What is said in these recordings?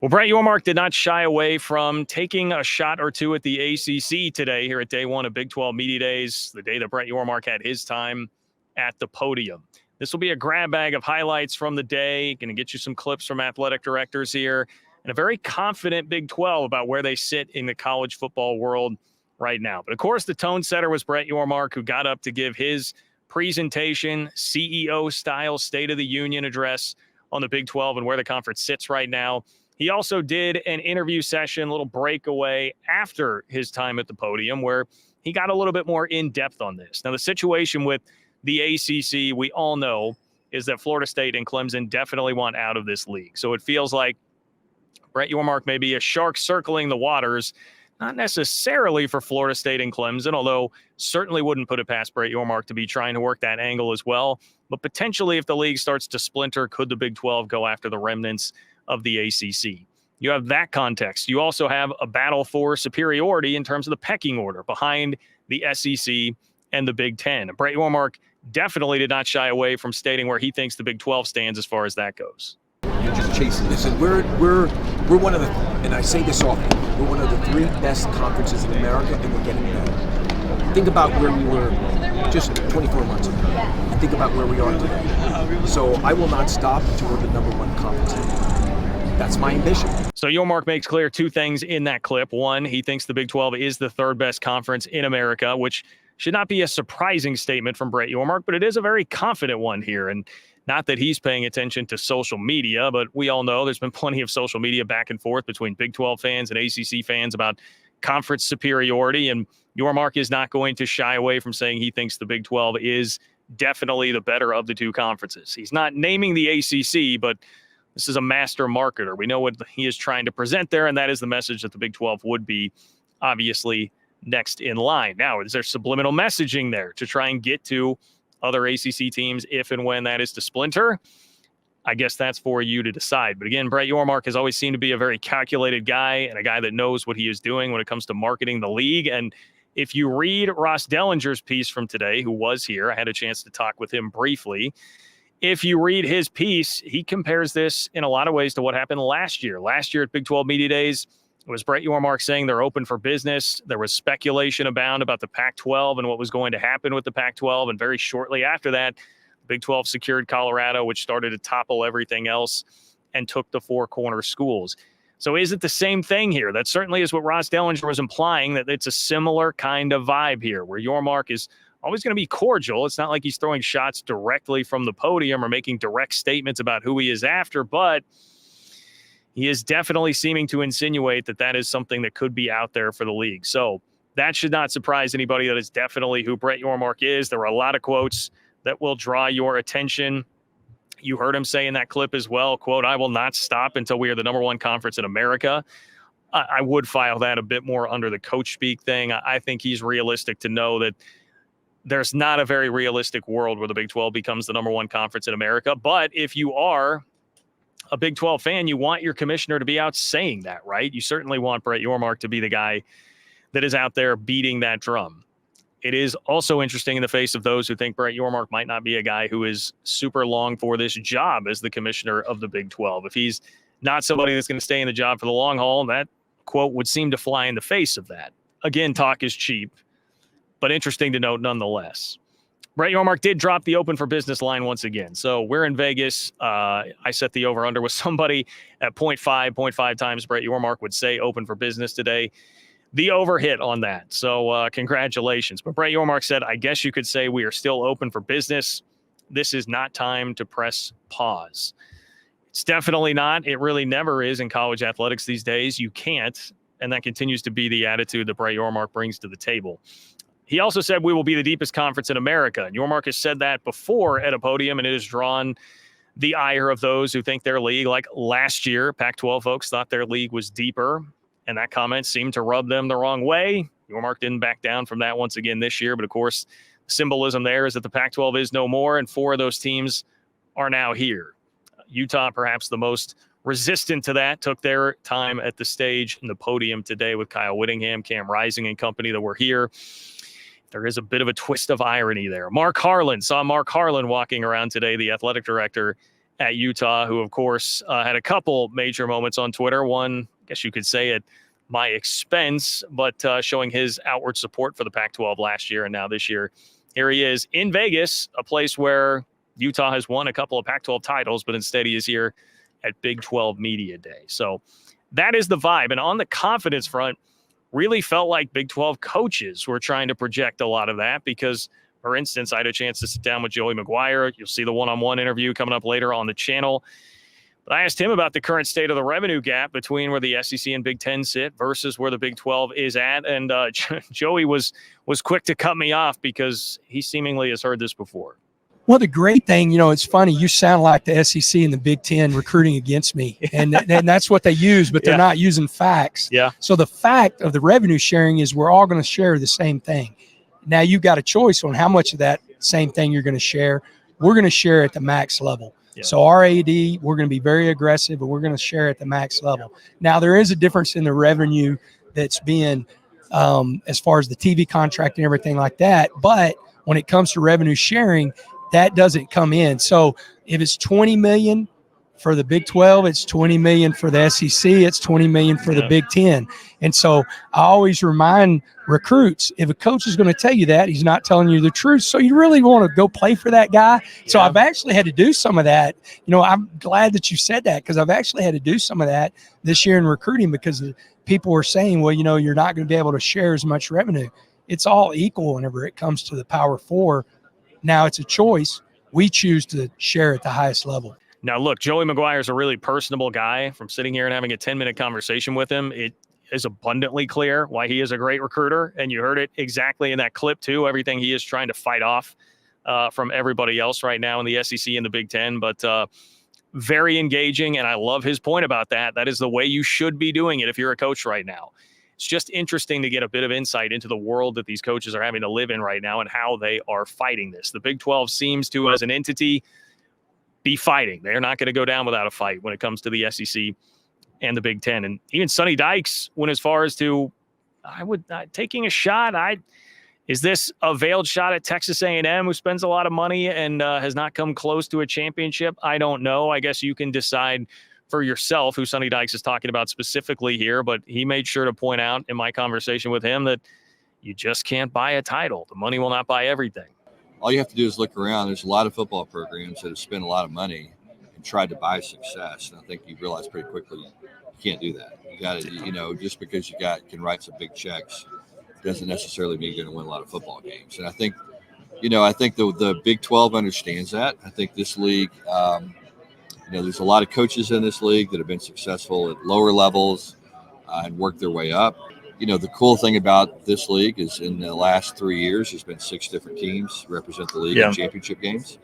Well, Brett Yormark did not shy away from taking a shot or two at the ACC today here at day one of Big 12 Media Days, the day that Brett Yormark had his time at the podium. This will be a grab bag of highlights from the day. Going to get you some clips from athletic directors here and a very confident Big 12 about where they sit in the college football world right now. But, of course, the tone setter was Brett Yormark, who got up to give his presentation, CEO-style State of the Union address on the Big 12 and where the conference sits right now. He also did an interview session, a little breakaway after his time at the podium where he got a little bit more in-depth on this. Now, the situation with the ACC, we all know, is that Florida State and Clemson definitely want out of this league. So it feels like Brett Yormark may be a shark circling the waters, not necessarily for Florida State and Clemson, although certainly wouldn't put it past Brett Yormark to be trying to work that angle as well. But potentially, if the league starts to splinter, could the Big 12 go after the remnants of the ACC? You have that context. You also have a battle for superiority in terms of the pecking order behind the SEC and the Big Ten. Brett Yormark definitely did not shy away from stating where he thinks the Big 12 stands as far as that goes. You're just chasing this. And we're one of the, and I say this often, we're one of the three best conferences in America, and we're getting better. Think about where we were just 24 months ago, and think about where we are today. So I will not stop until we're the number one conference. That's my ambition. So Yormark makes clear two things in that clip. One, he thinks the Big 12 is the third best conference in America, which should not be a surprising statement from Brett Yormark, but it is a very confident one here. And not that he's paying attention to social media, but we all know there's been plenty of social media back and forth between Big 12 fans and ACC fans about conference superiority. And Yormark is not going to shy away from saying he thinks the Big 12 is definitely the better of the two conferences. He's not naming the ACC, but this is a master marketer. We know what he is trying to present there, and that is the message that the Big 12 would be obviously next in line. Now, is there subliminal messaging there to try and get to other ACC teams if and when that is to splinter? I guess that's for you to decide. But again, Brett Yormark has always seemed to be a very calculated guy and a guy that knows what he is doing when it comes to marketing the league. And if you read Ross Dellinger's piece from today, who was here, I had a chance to talk with him briefly. If you read his piece, he compares this in a lot of ways to what happened last year. Last year at Big 12 Media Days, it was Brett Yormark saying they're open for business. There was speculation abound about the Pac-12 and what was going to happen with the Pac-12. And very shortly after that, Big 12 secured Colorado, which started to topple everything else and took the four corner schools. So is it the same thing here? That certainly is what Ross Dellinger was implying, that it's a similar kind of vibe here where Yormark is always going to be cordial. It's not like he's throwing shots directly from the podium or making direct statements about who he is after, but he is definitely seeming to insinuate that that is something that could be out there for the league. So that should not surprise anybody. That is definitely who Brett Yormark is. There were a lot of quotes that will draw your attention. You heard him say in that clip as well, quote, "I will not stop until we are the number one conference in America." I would file that a bit more under the coach speak thing. I think he's realistic to know that there's not a very realistic world where the Big 12 becomes the number one conference in America. But if you are a Big 12 fan, you want your commissioner to be out saying that, right? You certainly want Brett Yormark to be the guy that is out there beating that drum. It is also interesting in the face of those who think Brett Yormark might not be a guy who is super long for this job as the commissioner of the Big 12. If he's not somebody that's going to stay in the job for the long haul, that quote would seem to fly in the face of that. Again, talk is cheap, but interesting to note nonetheless. Brett Yormark did drop the open for business line once again. So we're in Vegas. I set the over-under with somebody at 0.5 times Brett Yormark would say open for business today. The over hit on that. So congratulations. But Brett Yormark said, I guess you could say we are still open for business. This is not time to press pause. It's definitely not. It really never is in college athletics these days. You can't. And that continues to be the attitude that Brett Yormark brings to the table. He also said we will be the deepest conference in America. And Yormark has said that before at a podium, and it has drawn the ire of those who think their league, like last year, Pac-12 folks thought their league was deeper, and that comment seemed to rub them the wrong way. Yormark didn't back down from that once again this year, but of course, symbolism there is that the Pac-12 is no more, and four of those teams are now here. Utah, perhaps the most resistant to that, took their time at the stage and the podium today with Kyle Whittingham, Cam Rising and company that were here. There is a bit of a twist of irony there. Mark Harlan, saw Mark Harlan walking around today, the athletic director at Utah, who, of course, had a couple major moments on Twitter. One, I guess you could say at my expense, but showing his outward support for the Pac-12 last year and now this year. Here he is in Vegas, a place where Utah has won a couple of Pac-12 titles, but instead he is here at Big 12 Media Day. So that is the vibe. And on the confidence front, really felt like Big 12 coaches were trying to project a lot of that because, for instance, I had a chance to sit down with Joey McGuire. You'll see the one-on-one interview coming up later on the channel. But I asked him about the current state of the revenue gap between where the SEC and Big 10 sit versus where the Big 12 is at. And Joey was quick to cut me off because he seemingly has heard this before. Well, the great thing, it's funny. You sound like the SEC and the Big Ten recruiting against me, and that's what they use, but they're not using facts. Yeah. So the fact of the revenue sharing is we're all going to share the same thing. Now you've got a choice on how much of that same thing you're going to share. We're going to share at the max level. Yeah. So our AD, we're going to be very aggressive, and we're going to share at the max level. Now there is a difference in the revenue that's being, as far as the TV contract and everything like that. But when it comes to revenue sharing, that doesn't come in. So if it's $20 million for the Big 12, it's $20 million for the SEC, it's $20 million for the Big 10. And so I always remind recruits, if a coach is going to tell you that, he's not telling you the truth. So you really want to go play for that guy. So I've actually had to do some of that. I'm glad that you said that because I've actually had to do some of that this year in recruiting because people were saying, well, you're not going to be able to share as much revenue. It's all equal whenever it comes to the Power Four. Now it's a choice. We choose to share at the highest level. Now, look, Joey McGuire is a really personable guy. From sitting here and having a 10-minute conversation with him, it is abundantly clear why he is a great recruiter. And you heard it exactly in that clip, too, everything he is trying to fight off from everybody else right now in the SEC and the Big Ten. But very engaging, and I love his point about that. That is the way you should be doing it if you're a coach right now. It's just interesting to get a bit of insight into the world that these coaches are having to live in right now and how they are fighting this. The Big 12 seems to, as an entity, be fighting. They're not going to go down without a fight when it comes to the SEC and the Big 10. And even Sonny Dykes went as far as to, taking a shot. Is this a veiled shot at Texas A&M, who spends a lot of money and has not come close to a championship? I don't know. I guess you can decide for yourself who Sonny Dykes is talking about specifically here, but he made sure to point out in my conversation with him that you just can't buy a title. The money will not buy everything. All you have to do is look around. There's a lot of football programs that have spent a lot of money and tried to buy success. And I think you realize pretty quickly you can't do that. You got to, just because you can write some big checks doesn't necessarily mean you're going to win a lot of football games. And I think, the Big 12 understands that. I think this league, there's a lot of coaches in this league that have been successful at lower levels and worked their way up. The cool thing about this league is in the last 3 years, there's been 6 different teams represent the league in championship games.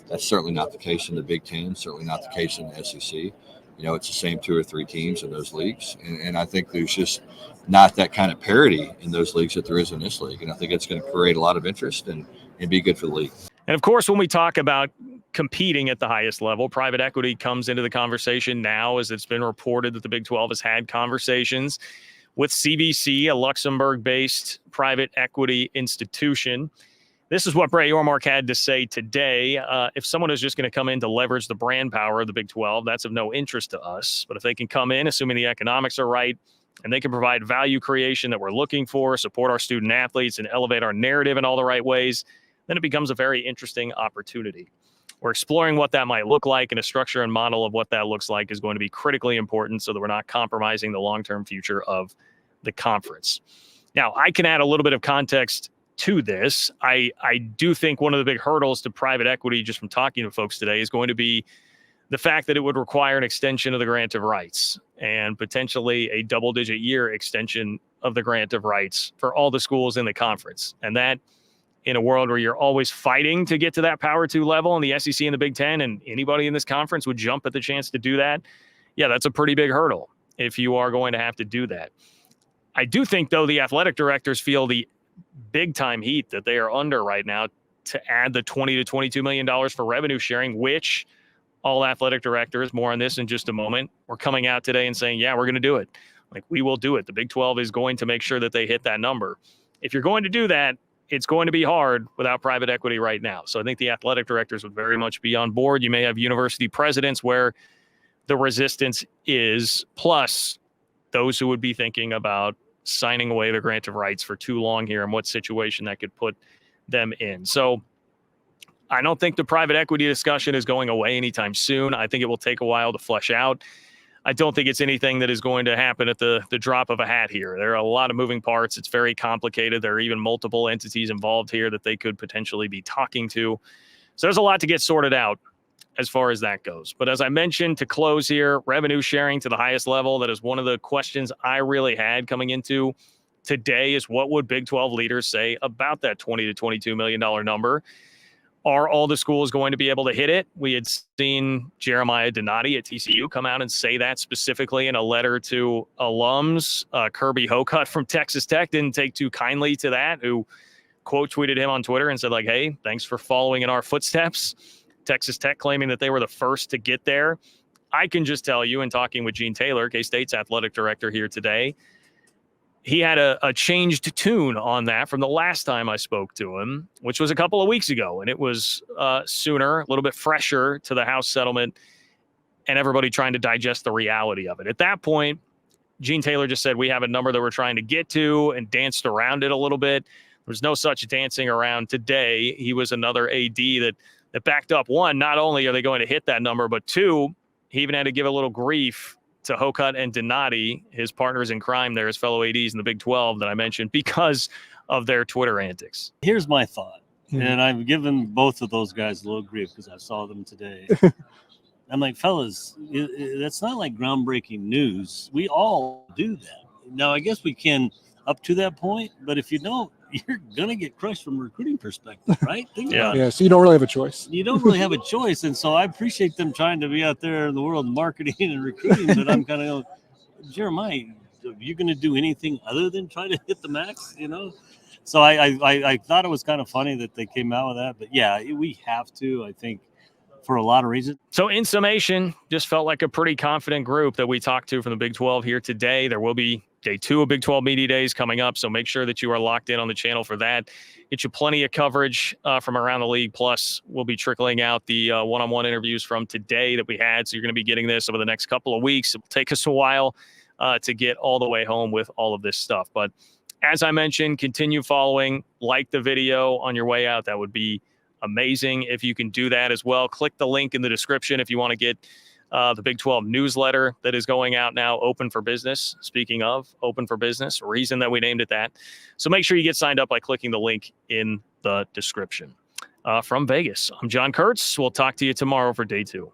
That's certainly not the case in the Big Ten, certainly not the case in the SEC. It's the same 2 or 3 teams in those leagues. And I think there's just not that kind of parity in those leagues that there is in this league. And I think it's going to create a lot of interest and be good for the league. And, of course, when we talk about competing at the highest level, private equity comes into the conversation now, as it's been reported that the Big 12 has had conversations with CVC, a Luxembourg-based private equity institution. This is what Brett Yormark had to say today. If someone is just going to come in to leverage the brand power of the Big 12, that's of no interest to us. But if they can come in, assuming the economics are right, and they can provide value creation that we're looking for, support our student athletes, and elevate our narrative in all the right ways, then it becomes a very interesting opportunity. We're exploring what that might look like, and a structure and model of what that looks like is going to be critically important so that we're not compromising the long-term future of the conference. Now, I can add a little bit of context to this. I do think one of the big hurdles to private equity, just from talking to folks today, is going to be the fact that it would require an extension of the grant of rights and potentially a double-digit year extension of the grant of rights for all the schools in the conference. And that, in a world where you're always fighting to get to that Power 2 level in the SEC and the Big Ten, and anybody in this conference would jump at the chance to do that, yeah, that's a pretty big hurdle if you are going to have to do that. I do think, though, the athletic directors feel the big-time heat that they are under right now to add the $20 to $22 million for revenue sharing, which all athletic directors, more on this in just a moment, were coming out today and saying, yeah, we're going to do it. Like, we will do it. The Big 12 is going to make sure that they hit that number. If you're going to do that, it's going to be hard without private equity right now. So I think the athletic directors would very much be on board. You may have university presidents where the resistance is, plus those who would be thinking about signing away the grant of rights for too long here and what situation that could put them in. So I don't think the private equity discussion is going away anytime soon. I think it will take a while to flesh out. I don't think it's anything that is going to happen at the drop of a hat here. There are a lot of moving parts. It's very complicated. There are even multiple entities involved here that they could potentially be talking to. So there's a lot to get sorted out as far as that goes. But as I mentioned to close here, revenue sharing to the highest level, that is one of the questions I really had coming into today, is what would Big 12 leaders say about that $20 to $22 million number? Are all the schools going to be able to hit it? We had seen Jeremiah Donati at TCU come out and say that specifically in a letter to alums. Kirby Hocutt from Texas Tech didn't take too kindly to that, who quote tweeted him on Twitter and said, like, hey, thanks for following in our footsteps. Texas Tech claiming that they were the first to get there. I can just tell you, in talking with Gene Taylor, K-State's athletic director here today, he had a changed tune on that from the last time I spoke to him, which was a couple of weeks ago. And it was sooner, a little bit fresher to the House settlement and everybody trying to digest the reality of it. At that point, Gene Taylor just said, we have a number that we're trying to get to, and danced around it a little bit. There was no such dancing around today. He was another AD that backed up. One, not only are they going to hit that number, but two, he even had to give a little grief to Hocutt and Donati, his partners in crime there, his fellow ADs in the Big 12 that I mentioned, because of their Twitter antics. Here's my thought, and I've given both of those guys a little grief because I saw them today. I'm like, fellas, that's not like groundbreaking news. We all do that. Now, I guess we can up to that point, but if you don't, you're going to get crushed from a recruiting perspective, right? Think about it. Yeah, so you don't really have a choice. You don't really have a choice. And so I appreciate them trying to be out there in the world of marketing and recruiting, but I'm kind of going, Jeremiah, are you going to do anything other than try to hit the max, you know? So I thought it was kind of funny that they came out with that. But, yeah, we have to, I think, for a lot of reasons. So in summation, just felt like a pretty confident group that we talked to from the Big 12 here today. There will be day 2 of Big 12 Media Days coming up, so make sure that you are locked in on the channel for that. Get you plenty of coverage from around the league. Plus, we'll be trickling out the one-on-one interviews from today that we had, so you're going to be getting this over the next couple of weeks. It will take us a while to get all the way home with all of this stuff. But as I mentioned, continue following, like the video on your way out. That would be amazing if you can do that as well. Click the link in the description if you want to get the Big 12 newsletter that is going out now, Open for Business. Speaking of Open for Business, reason that we named it that. So make sure you get signed up by clicking the link in the description. From Vegas, I'm John Kurtz. We'll talk to you tomorrow for day 2.